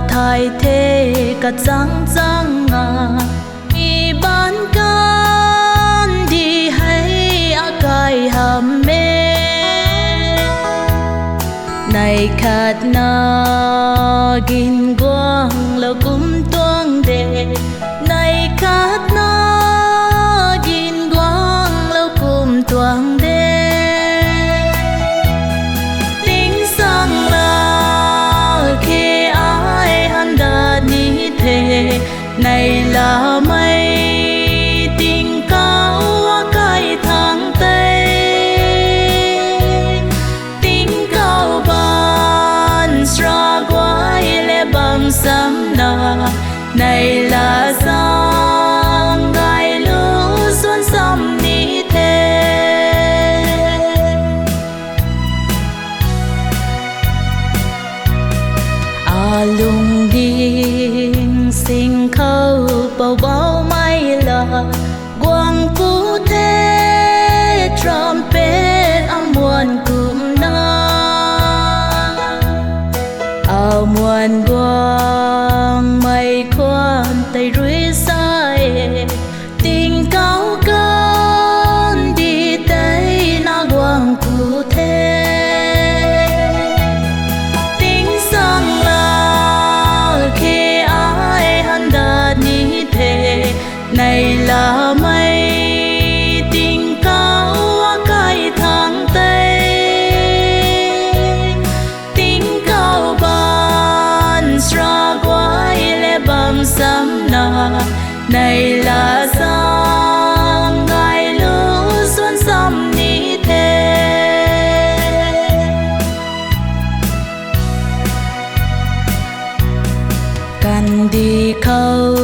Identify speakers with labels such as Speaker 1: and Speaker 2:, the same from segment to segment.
Speaker 1: thay thế cả trắng trắng mi ban can đi hay cài hàm mê này khát na gin quang lâu cũng tuang đề này khát na gin quang lâu cũng tuang đề tiếng sang là khi ai hắn đã ní thề này là mây tình cao cái tháng tây tình cao ban ra quay lệ bằng sắm na này là giang gai lũ xuân sắm ní thề lung điên sinh khâu bầu bao may là quang phú thế trumpet âm muôn cụm na muôn quang mây khoan tay rưỡi sai tình cao cơn đi tây na quang phú thế này là mây tình cao cái tháng tây tình cao ban ra quay lệ bằng sắm na này là giang gai lũ xuân sắm ní thề cần đi khâu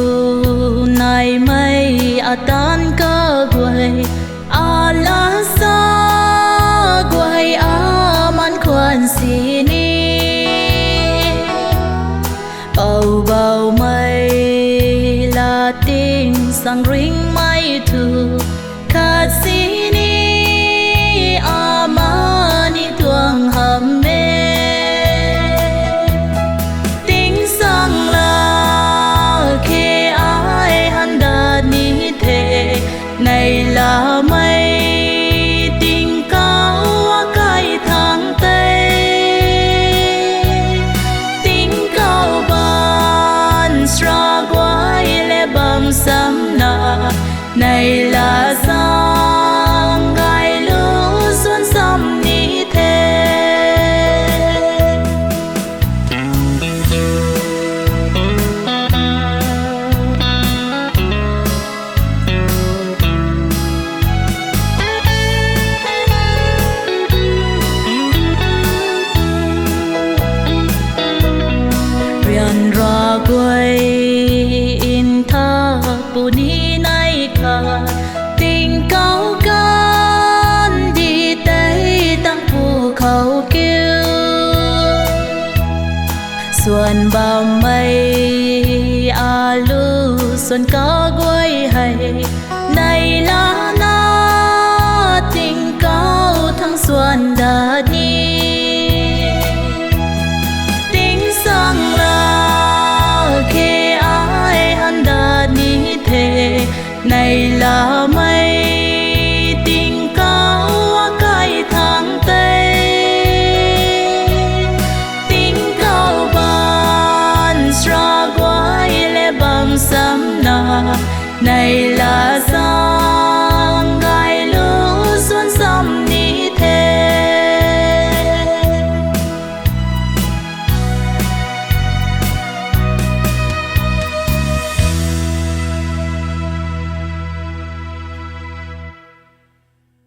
Speaker 1: này mây tan cơ quay la sa quay man khoan xì ni bầu bầu mây là tiếng sang ring mây thu khát xì ni mani tuang hầm mê tiếng sang là khi ai hắn đã ní thề này là mây tình cao cái tháng tây tình cao ban ra quay lệ bằng sắm na này là giang gai lũ xuân sắm ní thề ra quay in tha bù ni nay cả tình cao can đi tây tăng phù khẩu kêu xuân bao mây lu xuân cá quay hay này là na tình cao thăng xuân đã đi tiếng sang là khi ai hắn đã ní thề này là mây tình cao cái tháng tây tình cao ban ra quay lệ bằng sắm na này là